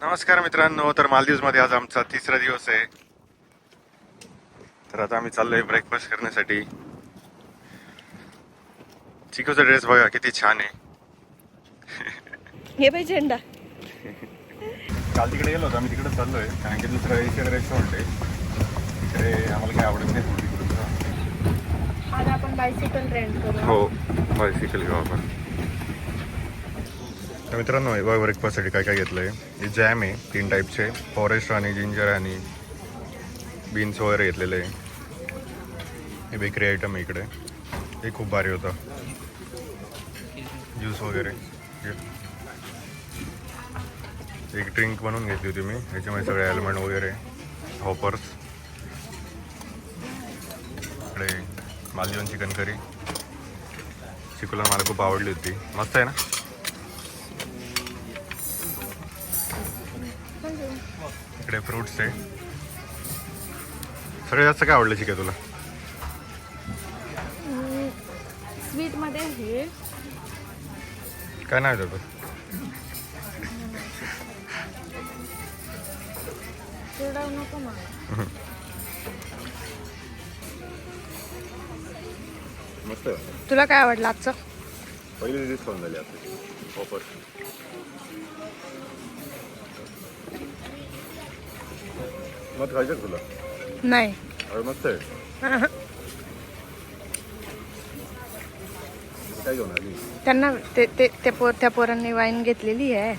नमस्कार मित्रांनो. तर मालदीवमध्ये आज आमचा तिसरा दिवस आहे. तर आता आम्ही चाललोय ब्रेकफास्ट करण्यासाठी. चिकूचा ड्रेस बघा किती छान आहे. हे बाई झेंडा. काल तिकडे गेलो होतो आम्ही, तिकडे चाललोय कारण की दुसरं एशियन रेस्टॉरंट आहे तिकडे. आम्हाला काही आवडत नाही फूड तिकडून. आज आपण बायसिकल रेंट करू. हो, बायसिकल घेऊ आपण. तर मित्रांनो हे बघा ब्रेकफास्टसाठी काय काय घेतलंय. हे जॅम आहे 3 टाईपचे, फॉरेस्ट आणि जिंजर आणि बीन्स वगैरे घेतलेले आहे. हे बेकरी आयटम आहे इकडे, हे खूप भारी होतं. ज्यूस वगैरे, एक ड्रिंक बनवून घेतली होती मी, ह्याच्यामध्ये सगळे एलिमेंट वगैरे, हॉपर्स. इकडे मालदीवन चिकन करी, चिकूला मला खूप आवडली होती, मस्त आहे ना. इकडे फ्रूट्स आहे. सगळ्यात जास्त काय आवडलं चिकन तुला? स्वीट मध्ये हे काय नाही होतं? चिवडाव नको मला. मस्त. तुला काय आवडलं आजचं? पहिली डिश खाऊन झाली आपली ऑफर. मग खायचं तुला? नाही. अरे मस्त आहे. काय घेऊन आली? त्यांना त्या पोरांनी वाईन घेतलेली आहे.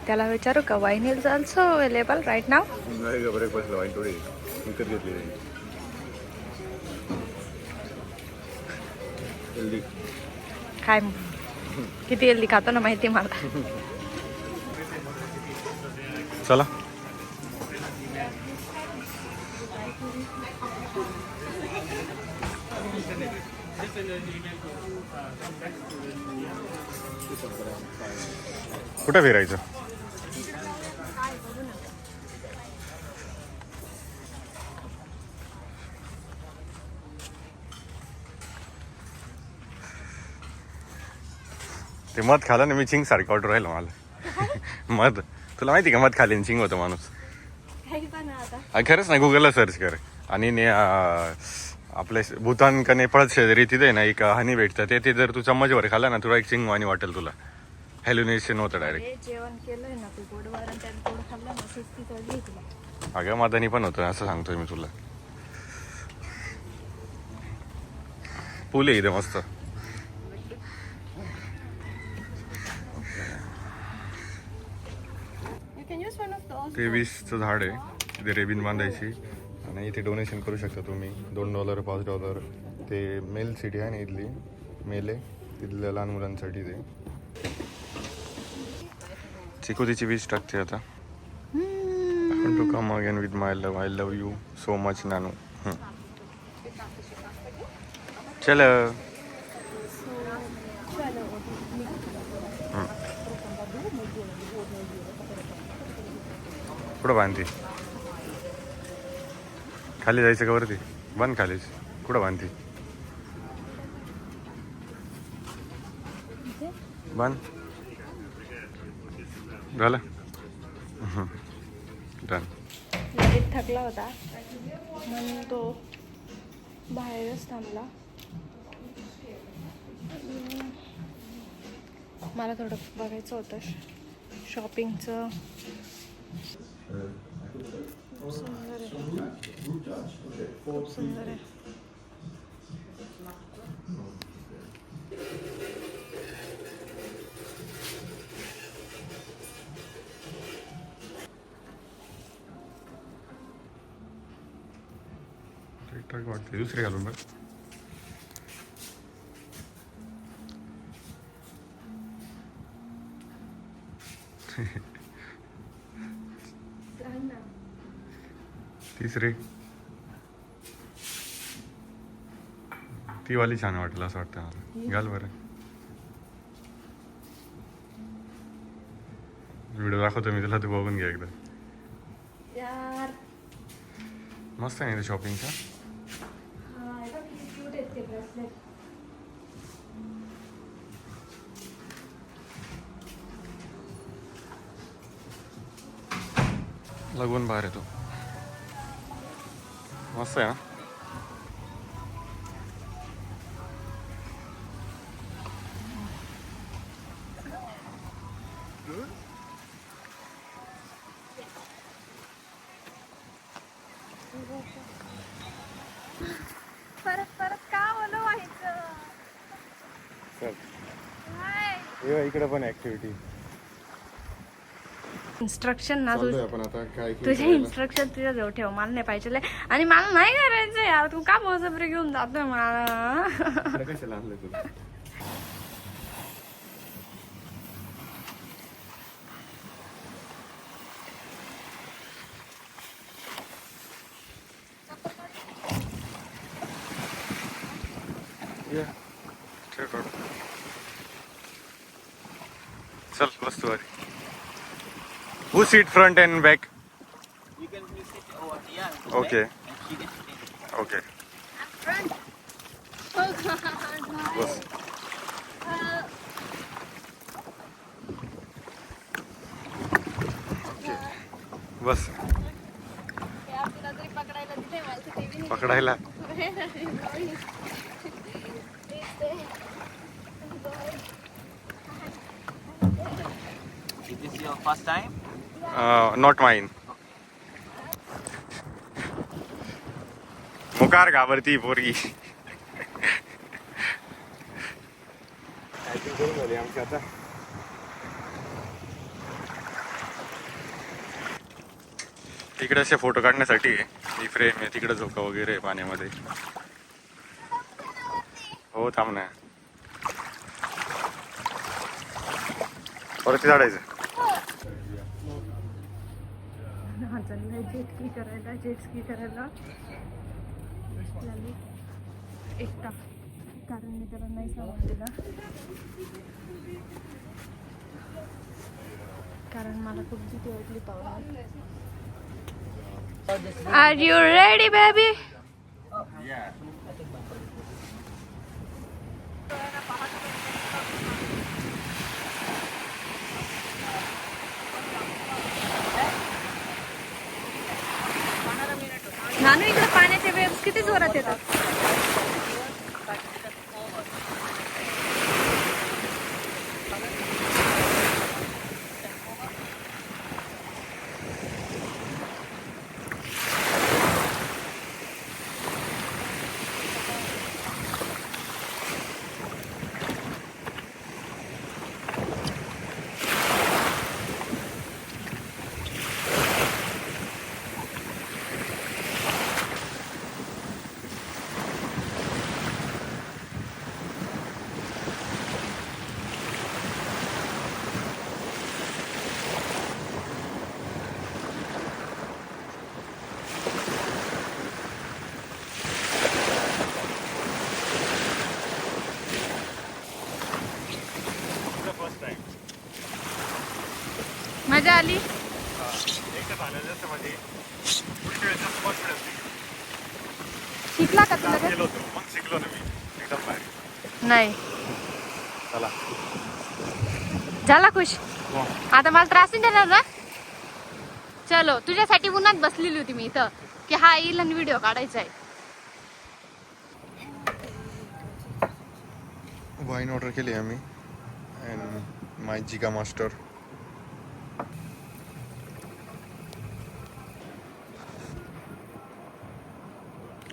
त्याला विचारू का wine is also available right now? नाही का, ब्रेकफास्टला वाईन थोडी विकत घेतली. हेल्दी. काय किती हेल्दी खातो ना माहिती मला. चला. कुठं फिरायचं? ते मध खालं ना मी, चिंग सारखं ऑर्डर राहिलं मला. मध, तुला माहिती का मध खाली चिंग होतं माणूस. खरंच नाही, गुगलला सर्च कर. आणि आपले भूतान का नेपाळ शेजारी तिथे ना एक हनी भेटतं, ते जर तू चम्मचवर खाल्ला ना तुला एक चिंग वाणी वाटेल. तुला हॅल्युनेशन होतं डायरेक्ट. जेवण केलंय ना तू गोडवार आणि त्याने थोडं खाल्लं ना सुस्ती चढली तुला. अगं मादानी पण होतं असं सांगतोय मी तुला. पूल आहे इथे मस्त. ते 20चं झाड आहे, इथे रेबिन बांधायची आणि इथे डोनेशन करू शकता तुम्ही. $2 $5. ते मेल सिटी आहे ना इथली, मेल आहे तिथल्या लहान मुलांसाठी. ते चिकू तिची 20 टाकते आता. To come again with my love, I love you so much Nanu. चल. कुठं बांधते? खाली जायचं का वरती? बांध खालीच. कुठं बांधते? बांध. झालं. डन. लगेच थकला होता म्हणून तो बाहेरच थांबला. मला थोडं बघायचं होतं शॉपिंगचं. सुंदर आहे, खूप सुंदर आहे. ठीक वाटते. दुसरी घालून बघ. तिसरी ती वाली छान वाटलं असं वाटतं मला. घाल बरं. व्हिडिओ दाखवतो मी तुला, तू बघून घ्या एकदा. यार मस्त आहे ना शॉपिंगचा. लगून बाहेर येतो. मस्त आहे ना. परत परत का बोलू व्हायचं. इकडे पण ऍक्टिव्हिटी इन्स्ट्रक्शन ना आपण आता काय तुझे इन्स्ट्रक्शन तुझ्या जवळ ठेव. मला नाही पाहिजे आणि मला नाही करायचं यार. तू का बळजबरी घेऊन जातोय मला. कशाला आणलं तुला. चल बस तू आधी. Who seat front and back? You can sit over here. Okay. And she can sit in. Okay. Oh बस. बस पकडायला. Is this your first time? Not mine. मुकार घाबरती पोरगी. करून झाली आमची आता. तिकडे असे फोटो काढण्यासाठी ही फ्रेम आहे. तिकडे झोका वगैरे आहे पाण्यामध्ये. हो थांब ना. परत झाडायचं. जेटस्की करायला एकटा. कारण मी त्याला नाही सांगून दिला. कारण मला खूप भीती वाटली पावसात. Are you ready, baby? नानू इकडे पाण्याचे वेव्स किती जोरात येतात. मजा आली. शिकला का तुला ते? शिकलो ना मी एकदम भारी. नाही चला झाला खुश. आता मला त्रास नाही देणार ना. चलो तुझ्यासाठी उन्हात बसलेली होती मी इथं की हा येईल आणि व्हिडिओ काढायचा आहे. वाईन ऑर्डर केली आम्ही. अँड माय जिगा मास्टर.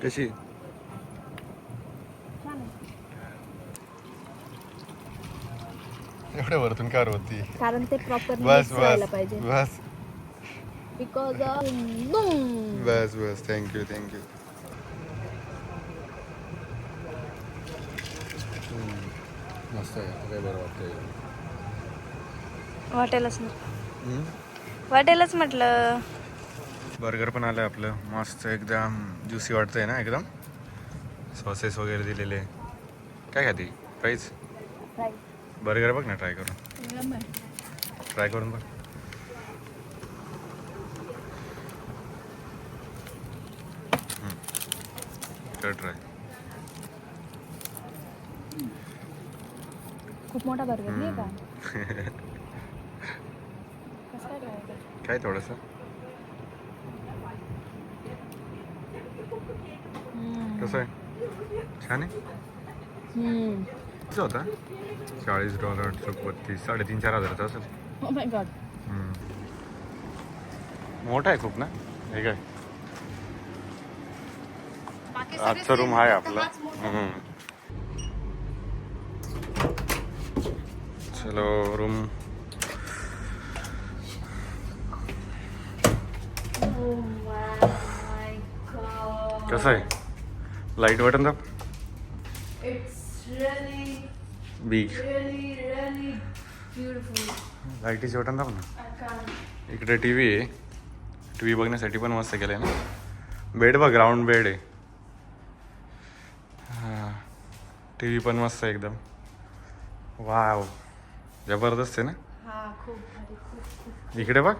कशी एवढ्या वरतून कार होती. कारण ते प्रॉपर बस व्हायला बस पाहिजे. बस बिकॉज बस बस. Thank you thank you. मस्त आहे. काय बरं वाटतंय. वाटेलच म्हटलं. बर्गर पण आलं आपलं. मस्त एकदम ज्युसी वाटतंय ना एकदम. सॉसेस वगैरे दिलेले. काय खाती प्राईस. बर्गर बघ ना. ट्राय करून बघ. कर ट्राय. खूप मोठा बर्गर नाही का. काय थोडंसं कसं आहे? छान आहे. किती होता? $40 32 3,500-4,000 असेल. Oh my God. मोठा आहे खूप ना हे काय बाकी आजचा रूम आहे आपला. चलो रूम. कसं आहे? लाईट बटन दाब. बिग लाईटीचे बटन दाब ना. इकडे टीव्ही आहे. टीव्ही बघण्यासाठी पण मस्त केलंय ना. बेड बघ ग्राउंड बेड आहे. हा टीव्ही पण मस्त आहे एकदम. वाव जबरदस्त आहे ना. इकडे बघ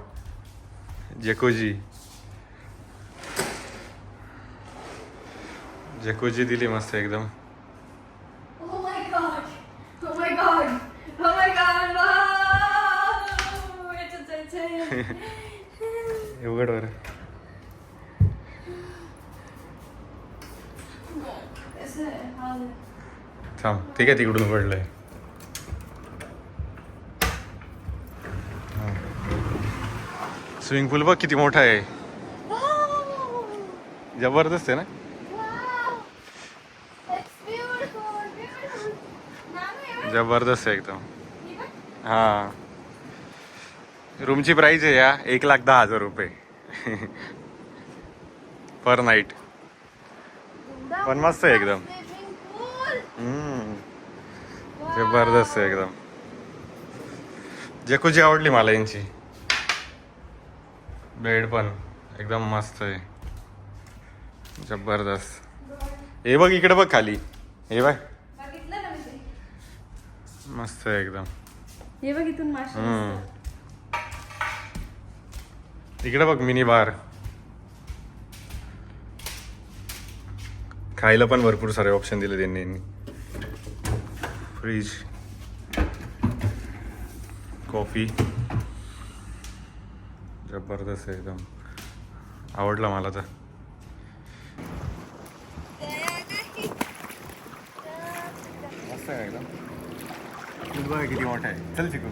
जॅकुजी दिली मस्त एकदम. उघड वर. थांब ठीक आहे तिकडून पडलंय. स्विमिंग पूल बघ किती मोठा आहे. जबरदस्त आहे ना. जबरदस्त आहे एकदम. हा रूमची प्राइस आहे या 1,10,000 रुपये पर नाईट. पण मस्त आहे एकदम. जबरदस्त आहे एकदम. जॅकुजी आवडली मला यांची. बेड पण एकदम मस्त आहे. जबरदस्त. हे बघ इकडे बघ खाली. हे बघ मस्त आहे एकदम. हे बघ इथून मासे. इकडे बघ मिनी बार. खायला पण भरपूर सारे ऑप्शन दिले त्यांनी. फ्रीज कॉफी जबरदस्त आहे एकदम. आवडला मला तर. मस्त आहे एकदम. तू बघ किती मोठा आहे. चल चिकू.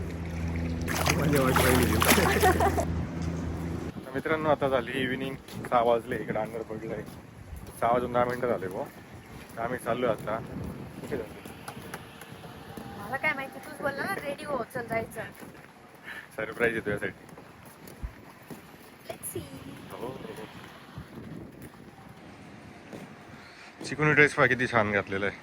मित्रांनो आता झाली इव्हिनिंग. 6 वाजले. इकडे अंधार पडलंय. 6 वाजून 10 मिनिटं झाले भाऊ. आम्ही चाललोय आता. कुठे जातो? मला काय माहिती. तूच बोलला ना रेडी हो चल जायचं. सरप्राईज आहे तुझ्यासाठी. हो चिकून ड्रेस पहा किती छान घातलेला आहे.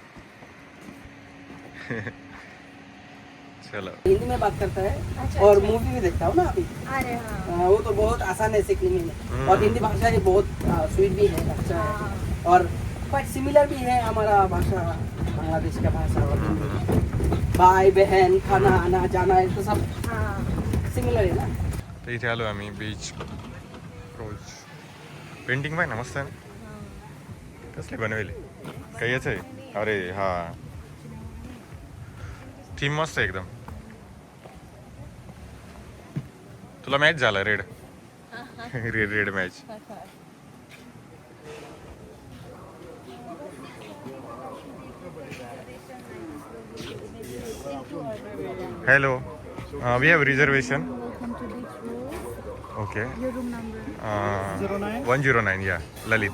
चलो. हिंदी में बात करता है और मूवी भी देखता हूँ ना अभी. अरे वो तो बहुत आसान है सीखने में. और हिंदी भाषा ये बहुत स्वीट भी है, अच्छा है और क्वाइट सिमिलर भी है हमारा भाषा, बांग्लादेश का भाषा और हिंदी. भाई बहन खाना आना जाना है तो सब सिमिलर है ना. तर इथे आलो आम्ही बीच रोज. पेंटिंग पाहिजे ना मस्त आहे ना. कसले बनवेले काही याच आहे. अरे हा थीम मस्त आहे एकदम. तुला मॅच झाला red. Red match. Hello we have reservation. Okay 109 या ललित.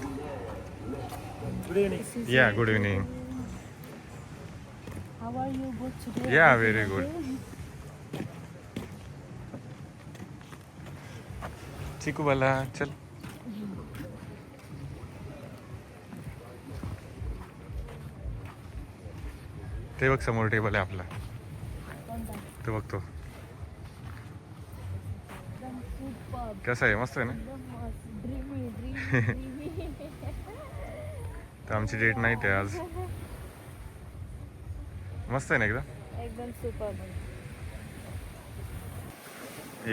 या गुड इव्हनिंग. या व्हेरी गुड. चिकू बाला चल. ते बघ समोर टेबल आहे आपला. ते बघतो कसं आहे. मस्त आहे ना. तर आमची डेट नाईट आहे आज. मस्त आहे ना एकदम सुपर.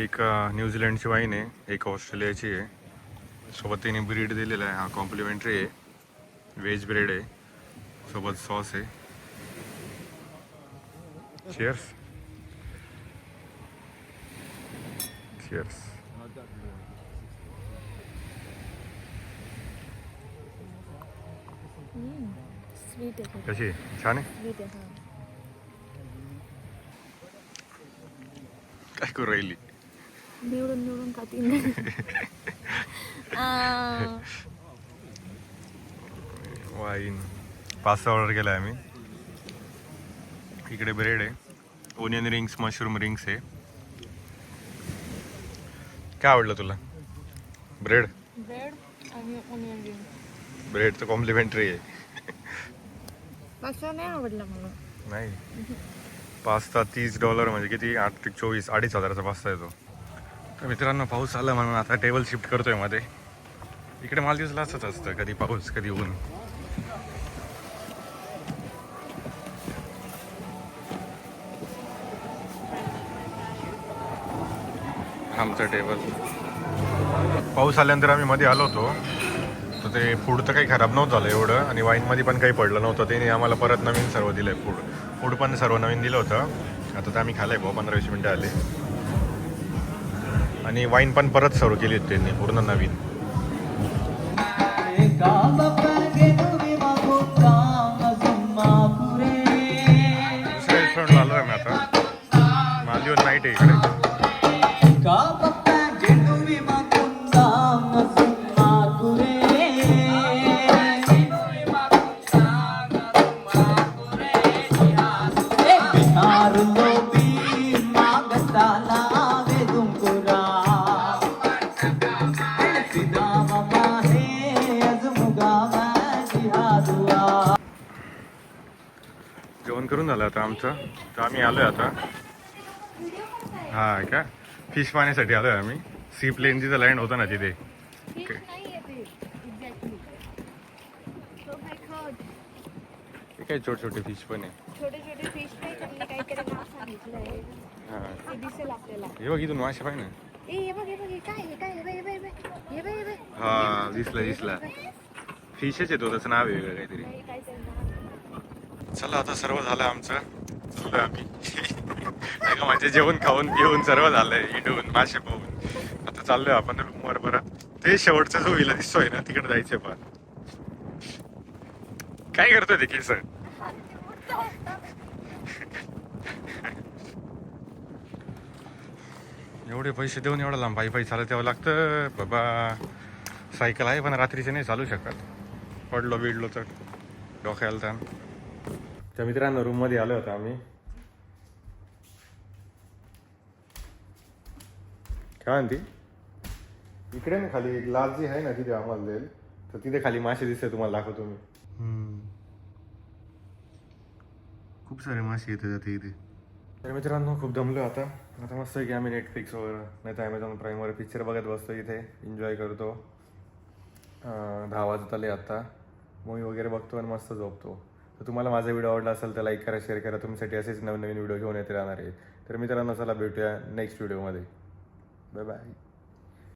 एक न्यूझीलंडची वाईन आहे. एक ऑस्ट्रेलियाची आहे. सोबत तिने ब्रीड दिलेला आहे. हा कॉम्प्लिमेंटरी आहे. व्हेज ब्रेड आहे. सोबत सॉस आहे. चिअर्स. चिअर्स. स्वीट आहे कशी आहे? छान आहे. स्वीट आहे हा. काय करू राहिली? निवडून खातील. वाईन पास्ता ऑर्डर केला आहे आम्ही. इकडे ब्रेड आहे, ओनियन रिंग्स, मशरूम रिंग्स आहे. काय आवडलं तुला? ब्रेड आणि ओनियन रिंग. ब्रेड तर कॉम्प्लिमेंटरी आहे. पास्ता नाही आवडला मला. नाही, पास्ता $30 म्हणजे किती? 8 × 24 2,500चा पास्ता येतो. तर मित्रांनो, पाऊस आला म्हणून आता टेबल शिफ्ट करतोय मध्ये. इकडे मालदीवला असंच असतं, कधी पाऊस कधी ऊन. आमचं टेबल. पाऊस आल्यानंतर आम्ही मध्ये आलो होतो, तर ते फूड तर काही खराब नव्हतं झालं एवढं, आणि वाईनमध्ये पण काही पडलं नव्हतं. त्याने आम्हाला परत नवीन सर्व दिलं आहे. फूड पण सर्व नवीन दिलं होतं. आता तर आम्ही खाल्लं आहे 15-20 मिनटं आले, आणि वाईन पण परत सर्व केली होती त्यांनी पूर्ण नवीन. दुसऱ्या रेस्टॉरंटला आलो आहे मी आता. मालदीव नाईट आहे इकडे. जेवण करून झालं आता आमचं, तर आम्ही आलोय आता. हा का, फिश पाण्यासाठी आलोय आम्ही. सी प्लेन जिथं लँड होतं ना तिथे. ते काय छोटे छोटे फिश पण आहे. छोटे छोटे फिश नाही, त्यांनी काहीतरी नाव सांगितलंय. हा, ते दिसेल आपल्याला. हे बघ इथून मासे पाहिजे ना. हे बघ हे काय हे काय हे बघ हे बघ. हा, दिसला फिशच येतो, त्याचं नाव आहे वेगळं काहीतरी. चला आता सर्व झालं आमचं, चाललोय आम्ही. नाही का, म्हणजे जेवण खाऊन पिऊन सर्व झालंय, इडून मासे पाहून. आता चाललोय आपण रूमवर परत. ते शेवटचा जो विला दिसतोय ना, तिकडे जायचंय. पण काय करतोय ते केस? एवढे पैसे देऊन एवढा लांब पायी चालत यावं लागतं बाबा. सायकल आहे पण रात्रीचे नाही चालू शकत, पडलो बिडलो तर डोक्याला ताण. त्या मित्रांनो रूम मध्ये आलो होतो आम्ही. काय म्हणते इकडे ना खाली एक लाल जी आहे ना, तिथे आम्हाला देईल. तर तिथे खाली मासे दिसते, तुम्हाला दाखवतो मी. खूप सारे मासे येते जाते इथे. तर मित्रांनो खूप दमलो आता मस्त की आम्ही नेटफ्लिक्सवर नाही तर ॲमेझॉन प्राईमवर पिक्चर बघत बसतो इथे, एन्जॉय करतो. 10 वाजत आले आता. मूवी वगैरे बघतो आणि मस्त झोपतो. तर तुम्हाला माझा व्हिडिओ आवडला असेल तर लाईक करा, शेअर करा. तुमच्यासाठी असेच नवीन व्हिडिओ घेऊन येते राहणार आहे. तर मित्रांनो चला भेटूया नेक्स्ट व्हिडिओमध्ये. Bye bye.